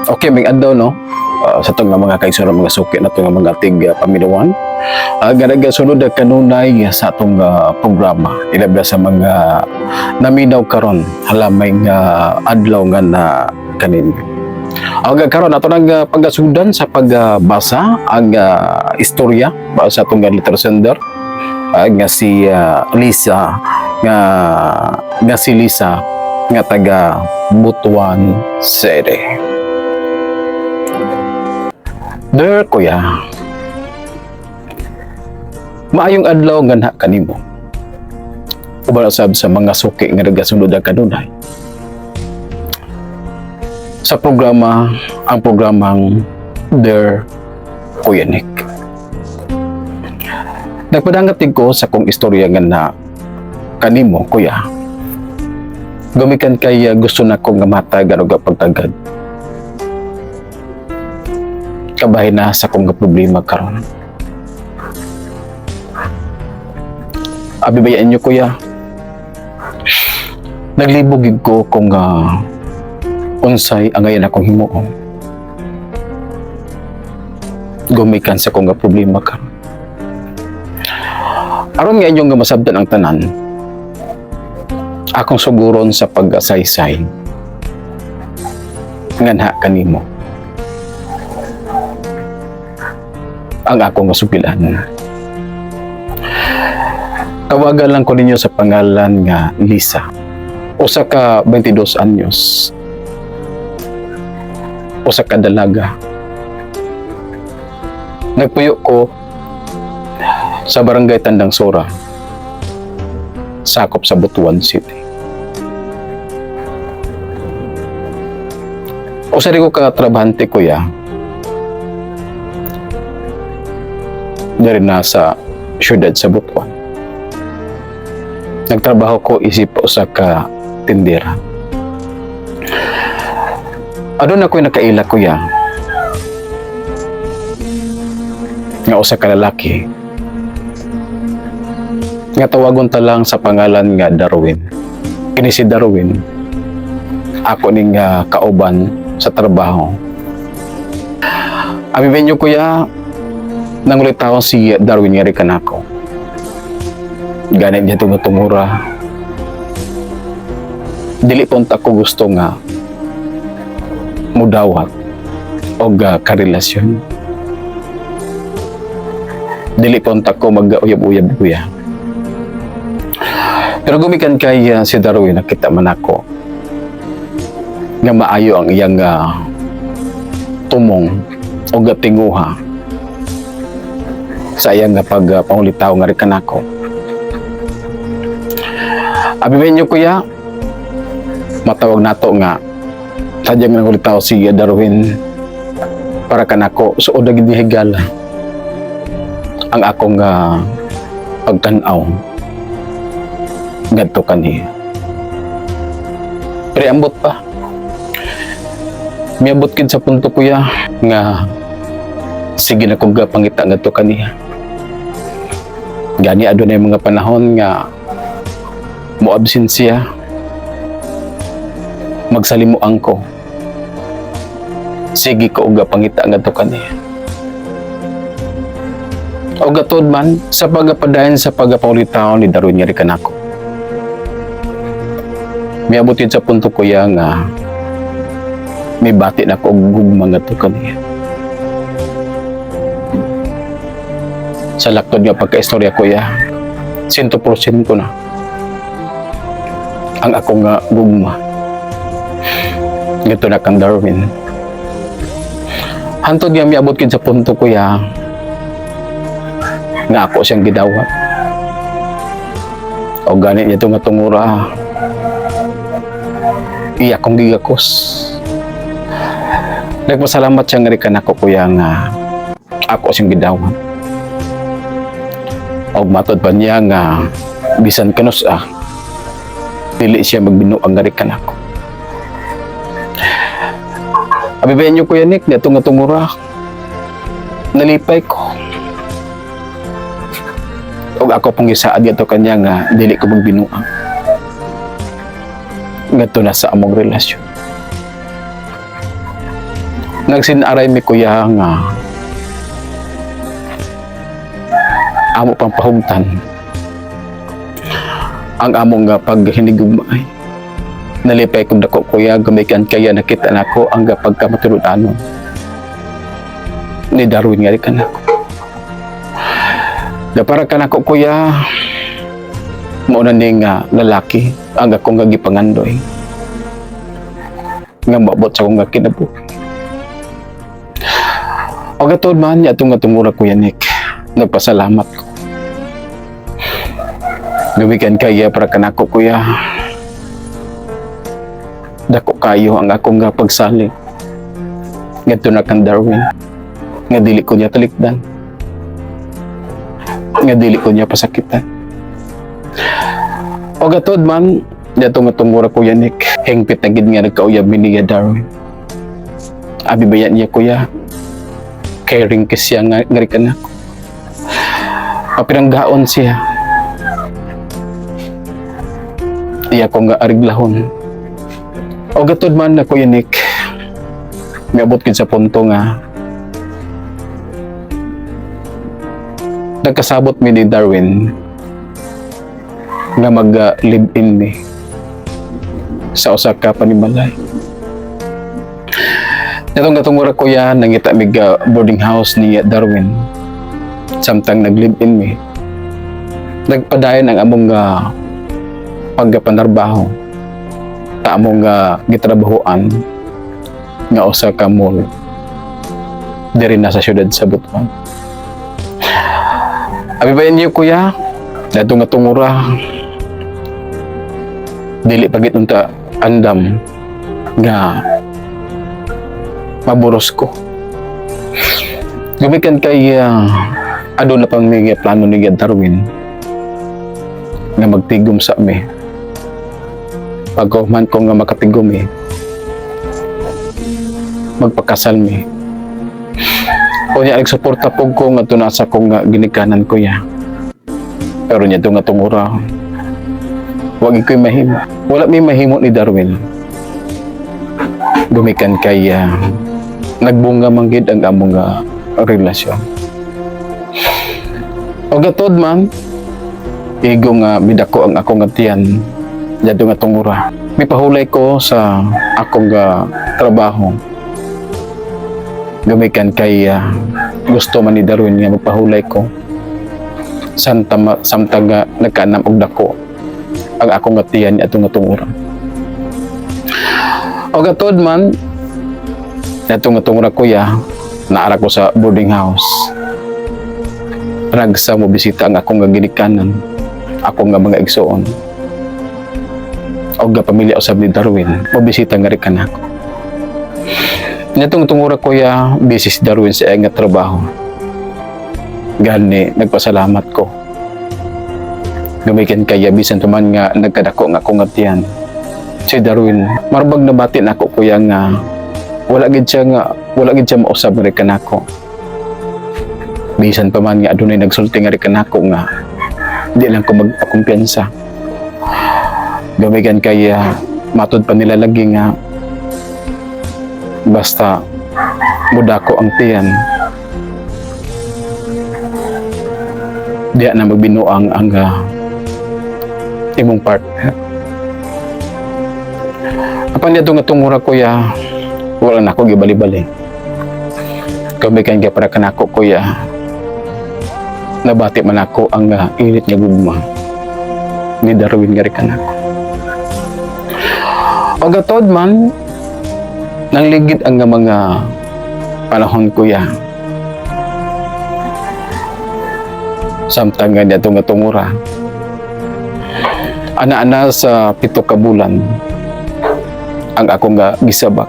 Okay, may adlaw no. Sa itong mga kaigsoon mga suki na itong mga tig paminuan. Ganaga sunod na kanunay sa itong programa. Ilabda sa mga naminaw karon halamay nga adlaw nga na kanin. Karon ato nang pagasudan sa pagbasa ang istorya sa itong literature sender nga si Lisa nga taga Butuan City. Der kuya, maayong adlaw nga na kanimo. Ubara sab sa mga suki nga nagasunod ang kanunay. Sa programa, ang programang Der Kuya Nick. Nagpadangatig ko sa kong istorya nga na kanimo kuya. Gumikan kay gusto na kong nga matag o pagtagad. Kabahin na sa kong problema karon. Abibayaan niyo kuya. Naglibugig ko kung unsay ang ngayon akong himuon. Gumikan sa kong problema karon. Aron nga inyong masabtan ang tanan. Akong suguron sa pag-asaysay. Nganha kanimo. Ang akong masupilan. Tawagan lang ko ninyo sa pangalan nga Lisa. Usa ka 22 anyos. Usa ka dalaga. Nagpuyo ko sa barangay Tandang Sora, sakop sa Butuan City. Usa rin ko katrabahante kuya. Dari nasa syudad sa Butuan. Nagtrabaho ko isip sa ka tindera. Adun ako'y nakaila kuya. Nga usa ka lalaki. Nga tawagon ta lang sa pangalan nga Darwin. Kini si Darwin. Ako ning kauban sa trabaho. Abi nyo kuya, nangulit tao si Darwin nga rin kanako. Ganit niya tumutungura. Dili po ako gusto nga mudawat o karelasyon. Dili po ako mag-uyab-uyab kuya. Pero gumikan kay si Darwin, nakita man ako nga maayo ang iyang tumong o gatinguha sa iyang pangulitaw nga rin kanako. Abimin niyo kuya, matawag nato nga sadyang nangulitaw si Darwin para kanako. So o daging higala ang akong pagtanaw ngadto kaniya. Pero ambot pa. Miabot kid sa punto kuya nga sige na kong pangita ngadto kaniya. Gani adunay mga panahon nga moabsent siya. Magsalimuang ko. Sige ko og pangita ngadto kaniya. O gatod man sa pagapadayon sa pagapangulitaw ni Darwin nga rin kanako. Miabot yun sa punto kuya nga may bati na ko gugma nga to kaniya. Sa laktod nga pagka-istorya kuya, 100% ko na ang akong gugma. Gito na kang Darwin. Hantod nga miabot yun sa punto kuya nga ako siyang gidawat. O ganit niya itong tungura. Iya kong gigakos. Nagpasalamat siya nga rin kanako kuya nga ako siyang gidawat. O matod pa niya nga bisan kanus dili siya magbinuang nga rin kanako. Abibayan niyo kuya Nick, nga itong tungura. Nalipay ko. O ako pong isaad yato kanya nga dili ko magbinuang. Nga ito na sa among relasyon. Nagsinaray mi kuya nga amo pang pahugtan ang among paghinigugmay. Nalipay kong dako kuya, gumikan kaya nakita nako ang pagkamatulutanon ni Darwin nga ka nako. Da para ka nako kuya, mauna ning lalaki ang akong gipangandoy nga mabot sa akong kinabuhi. O gatod man niya itong tumura kuya Nick, nagpasalamat ko. Gumikan kaya para ka nako kuya, dako kayo ang akong pagsalig ngadto na kang Darwin nga dili ko niya talikdan, nga dili ko niya pasakitan. O gatod man dato nga tungura kuya Nick, hingpit na gid nga nagkauyab mi niya Darwin. Abi bayan niya kuya, caring kisya nga ngarikan ako. Papiranggaon siya, iya ko nga ariglahon. O gatod man na kuya Nick, miabot kid sa punto nga nagkasabot mi ni Darwin nga mag-live-in mi sa usa ka panimalay. Itong katungura kuya, nangita mi boarding house ni Darwin. Samtang nag-live-in mi, nagpadayon ang among pagpanarbaho ta among gitrabahoan nga usa ka mall diri na sa syudad sa Butuan. Abi bayan niyo kuya, dato nga tungura dili pagit unta andam nga maburos ko. Gumikan kay aduna pang may plano ni Darwin nga magtigom sa mi. Pagkuman ko nga makatigom magpakasal mi. O niya nagsuporta po ko nga tunasa kong ginikanan ko ya. Pero niya nga tungura, wag ko'y mahimo. Wala may mahimo ni Darwin. Gumikan kay nagbunga manggid ang among relasyon. O gatod man, igo nga midako ang akong tiyan. Dado nga tungura. May pahulay ko sa akong trabaho. Gumikan kay gusto man ni Darwin nga magpahulay ko. Samtang nagkaanam og dako ang akong tiyan atong tungura. O gatod man, atong tungura kuya, naara ko sa boarding house. Ragsa mo bisita ang akong ginikanan, akong mga igsoon. O pamilya usab ni Darwin, mabisita nga rin kanako. Natong tungura kuya, busy si Darwin sa iyang trabaho. Gani, nagpasalamat ko. Gumikan kaya bisan tuman nga nagkadako nga akong tiyan. Si Darwin, marbag na batin ako kuya nga wala gid siya mausab nga rin kanako. Bisan pa man nga adunay nagsulti nga rin kanako nga di lang ko magpakumpiyansa. Gamigan kaya matod pa nila lagi nga basta mudako ang tiyan, diya na magbinuang ang imong partner. Apan niya nga tungura kuya, wala na ako gibali-bali. Gamigan kaya para kanako kuya, nabati man ako ang init niya gugma ni Darwin nga rin kanako. O gatod man, nangligid ang mga panahon kuya. Samtang nga nga tungura. Ana-ana sa 7 ka bulan ang akong gisabak.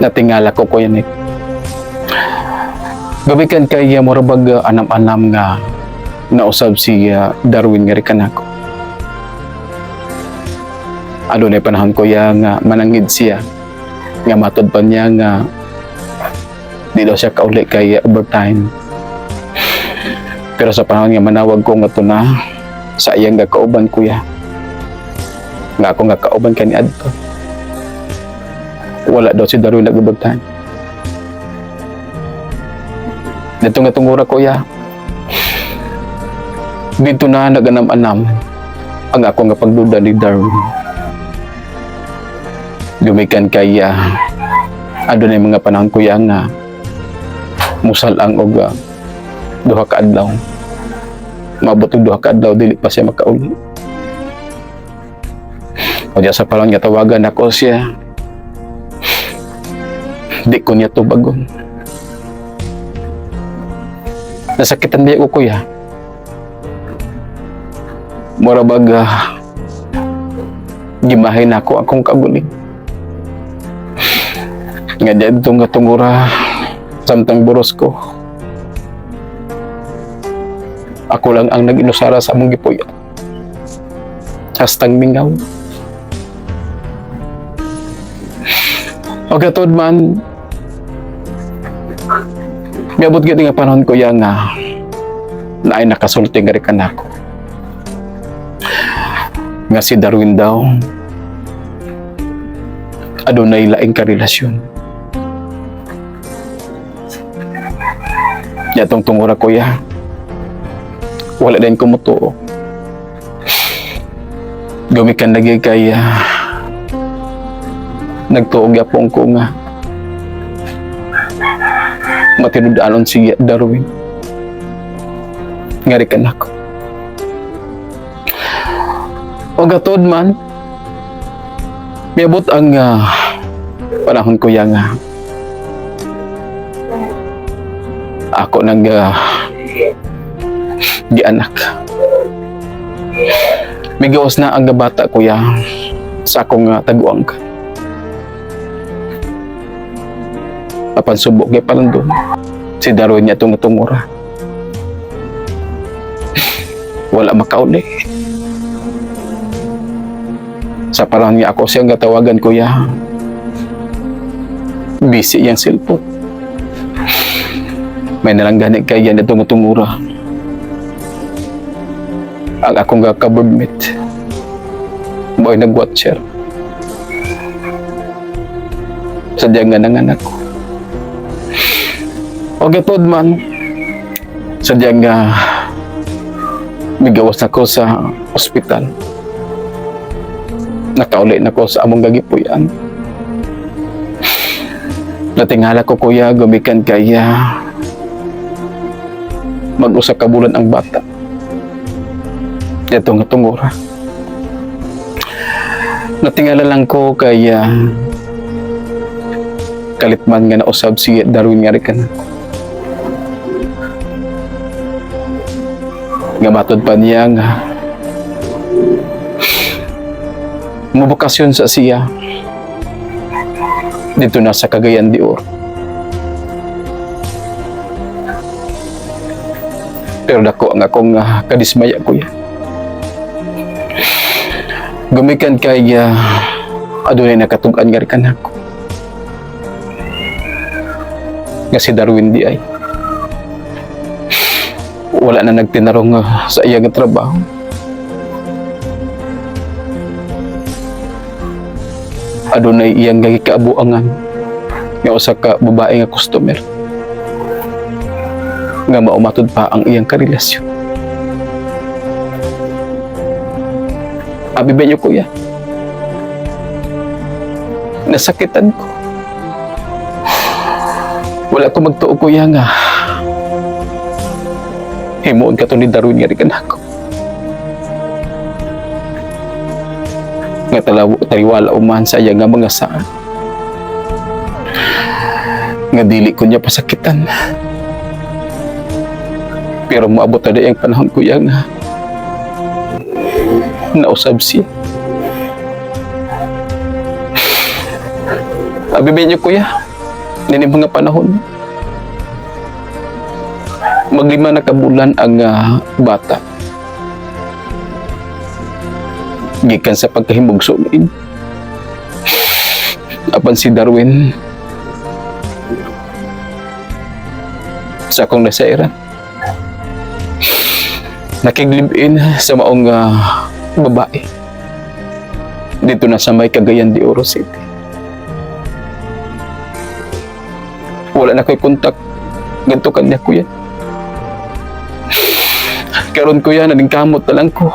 Natingala ko kuya Nick. Gabikan kay morabag anam-anam nga nausab si Darwin nga rin kanako. Adunay panahon kuya nga manangid siya nga matod pa niya nga di daw siya kauli kay overtime. Pero sa panahon nga manawag ko nga na sa iyang kauban kuya nga ako nga kauban kani adto. wala daw si Darwin nagubagtan. Dito nga tungura kuya, dito na naganam-anam ang ako nga pagduda ni Darwin. Gumikan kaya ado na yung mga panahon kuya nga musalang og duha ka adlaw. Maabot og duha ka adlaw dili pa siya makauli. O diya sa parang niya tawagan ako siya. Di ko niya tubagon. Nasakitan niya ko kuya. Mura baga gimahin ako akong kaguling. Nga diya itong katungura samtang buros ko. Ako lang ang nag-inusara sa among gipuya. Hastang mingaw. O katod man, miabot gito nga panahon ko yan nga na ay nakasulti nga rin ako. Nga si Darwin daw, adunay laing karelasyon. Yatong tungura ko ya, wala din kumutuo. Gumikan lagi kaya nagtuog yapong ko nga matinudalon si Darwin nga rikan ako. O gatod man miabot ang panahon ko yang ako nag gianak. Migawas na ang bata kuya sa akong taguang ka. Apan subok kay palandon si Darwin niya itong tungura. Wala makauli. Sa parang niya ako siyang gatawagan kuya. Busy yung cellphone. May nalanggani kaya niya itong tungura. Ang akong ka-boardmate. Boy nag-watcher. Sadyang nga nanganak ko. O gatod man, sadyang migawas ako sa ospital. Nakauli na ko sa among gagipuyan. Natingala ko kuya, gumikan kaya mag-usa ka bulan ang bata. Ito nga tungura. Natingala lang ko kaya kalitman nga nausab si Darwin nga rin nga matod pa niya nga mubukasyon sa siya dito na sa Cagayan de Oro. Pero dako ang akong kadismaya kuya. Gumikan kay adunay nakatugan nga rin ako nga si Darwin di ay wala na nagtinarong sa iyang trabaho. Adunay iyang gagikaabuangan nga usa ka babae nga customer nga maumatod pa ang iyang karelasyon. Abi ba niyo kuya? Nasakitan ko. Wala ko magtuo kuya nga himuon ka to ni Darwin nga rin ako. Nga taliwala uman sa iya nga mga saan. Nga dili ko niya pasakitan. Pero maabot na yung panahon ko yang nausab siya. Abibin niyo kuya, nini mga panahon. Maglima na kabulan ang bata. Gikan sa pagkahimugso mo. Apan si Darwin sa akong nasairan. Nakiglibin sa maong babae. Dito na sa may Cagayan de Oro City. Wala na ko'y kontak. Ganto kanya kuya. Karon kuya, naging kamot na lang ko.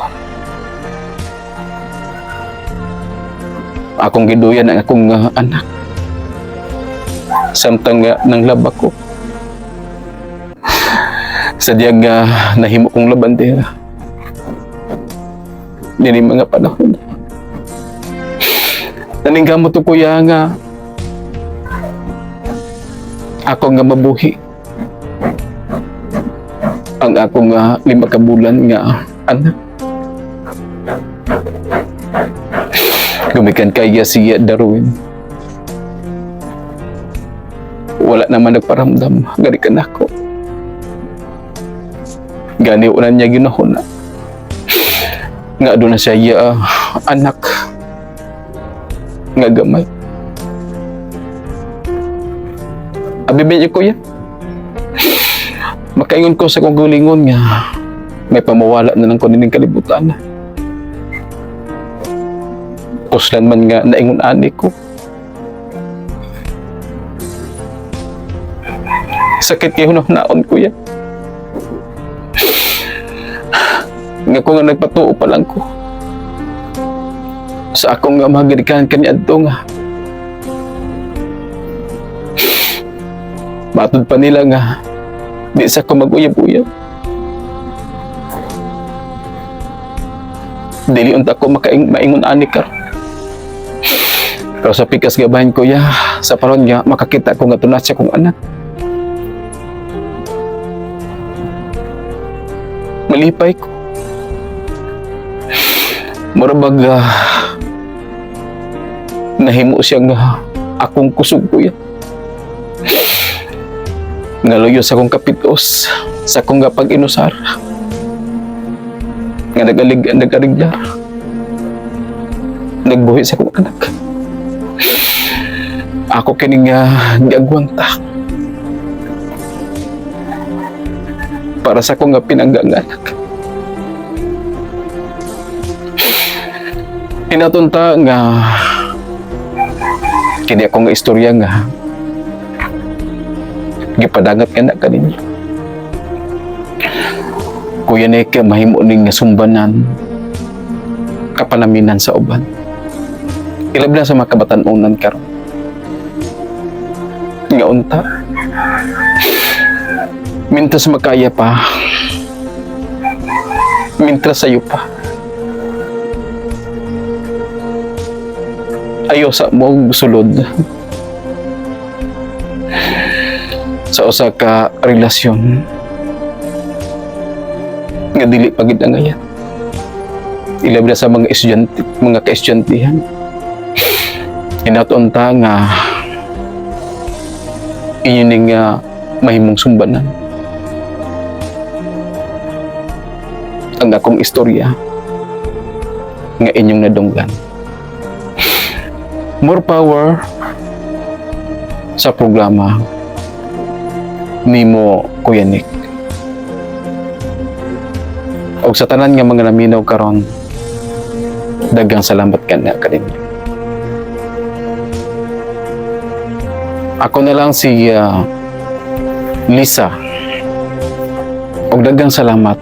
Akong giduyan ang akong anak. Samtang nang labak ko. Sadyang nahimo kong labandera. Dili mga panahon. Naningkamot ko kuya nga ako nga mabuhi. Ang akong 5 ka bulan nga anak. Gumikan kaya siya Darwin. Wala naman nagparamdam. Gani ka na ako. Gani unan niya ginahuna. Nga doon na siya anak. Nga gamay. Abibin niyo kuya. Makaingon ko sa kong gulingon nga may pamawala na ng kunining kalibutan. Kuslan man nga naingon ani ko. Sakit kayo naon kuya. Nga ko nga nagpatuo pa lang ko. Sa akong nga magadikan kanya adto nga. Matod pa nila nga di sa ko mag-uyab-uyab. Dili unta ko maingon ani karon. Pero sa pikas gabahin ko ya, sa paron nga makakita ko nga tunat siya kong anak. Malipay ko. Marabag nahimo siya nga akong kusog kuya. Ngaluyo sa akong kapitos, sa akong pag-inusar. Nga nag-aliglar. Nagbuhi sa akong anak. Ako kining giagwanta. Para sa akong pinanggang anak. Inatunta nga kini akong istorya nga gipadangat ka na kaninyo. Kuya Nek, mahimo ning sumbanan kapanaminan sa uban. Ilab na sa mga kabatan-unan karon. Nga unta. Mintas makaya pa. Mintas sayo pa. Ayaw sa mong sulod. Sa usa ka relasyon nga dili pagid ang ngayon. Ilab na sa mga estudyante, mga kaestudyantihan. Inatunta nga inyo ning mahimong sumbanan. Ang akong istorya nga inyong nadunggan. More power sa programa nimo Kuya Nek. Og sa tanan nga mga naminaw karon, daghang salamat kana kaninyo. Ako na lang si Lisa. Og daghang salamat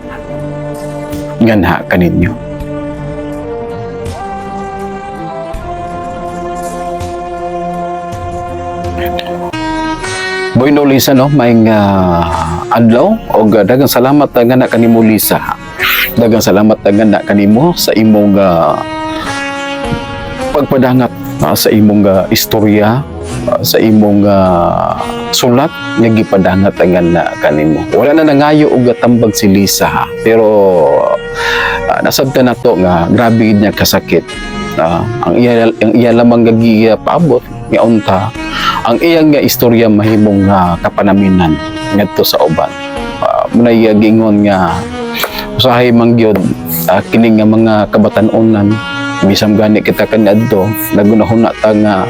ganha kaninyo. Boy no Lisa no, maing adlaw og daghang salamat nga na kanimo Lisa. Daghang salamat nga na kanimo sa imong pagpadangat sa imong istorya, sa imong sulat nga gipadangat nga na kanimo. Wala na nangayo og tambag si Lisa, pero nasabtan nato nga grabe niya kasakit. Ang iya lamang paabot nga unta ang iyang istorya mahimong kapanaminan ngadto sa uban. Munay gingon nga usahay man gyud kini nga mga kabatan-onan bisam gani kita kaniadto nagunahuna ta nga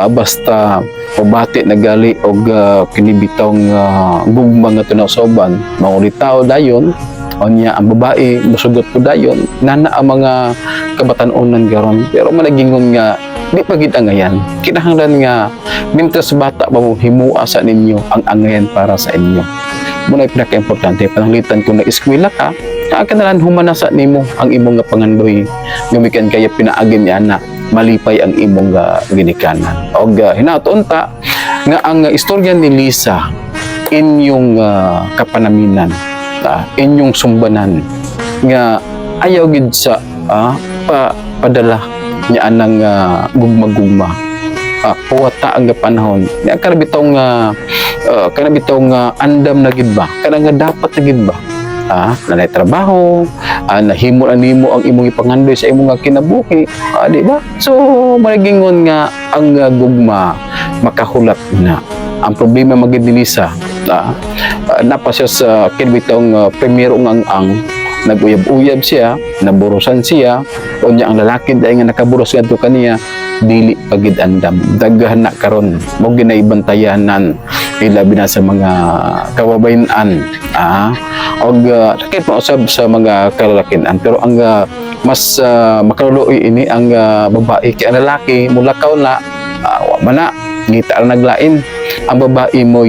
basta pabati nagali og kinibitaw nga gugma nga tunaw sa uban maulitaw dayon onya ang babae musugot po dayon nana ang mga kabatan-onan garon pero managingon nga di pa gid angayan. Kinahanglan nga mientras bata pa mo himua sa ninyo ang angayan para sa inyo. Muna pinaka-importante, pananglitan kung na-eskwela ka, kanalan humana sa nimo ang imong nga pangandoy. Gumikan kaya pinaagin niya na malipay ang imong ginikanan. O hinatuon ta nga ang istorya ni Lisa inyong kapanaminan, inyong sumbanan nga ayaw gid sa padala niya anang gugma-gugma. Puwata ang panahon. Kanabitaw nga andam na gid ba? Kana nga dapat na gid ba? Nanay trabaho, nahimo nimo ang imong ipangandoy sa imong kinabuhi, di ba? So magigingon nga ang gugma makahulat na. Ang problema magid ni Lisa, napa siya sa kinabitong primero ang naguyab-uyab siya, naburusan siya, unya ang lalaki dahil nga nakaburos ngadto kaniya, dili pagid andam. Daghan na karon mo ginaibantayanan ilabi na sa mga kababayan-an. Og sakit mausab sa mga kalalakian, pero ang mas makaluloy ini ang babae kay ang lalaki mulakaw na wa man na ngita na naglain. Ang babae mo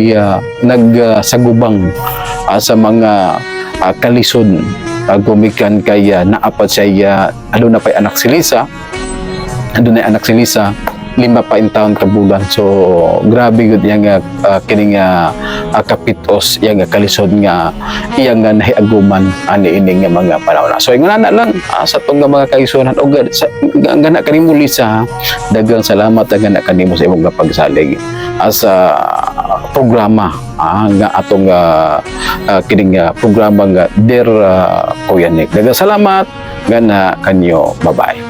nagsagubang sa mga kalisod, gumikan kay naapat siya ano na pay anak si Lisa. Andun na anak si Lisa, 5 pa in taon ka bulan. So grabe gud yang kining kapitos yang kalisod nga iyang nahiaguman ani ining nga mga panahon. So ingana lang sa tong mga kaisunan og gana kanimo Lisa, daghang salamat gana kanimo sa imong pagsalig sa programa nga atong kining programa nga Dear Kuya Nick. Daghang salamat gana kanyo, bye-bye.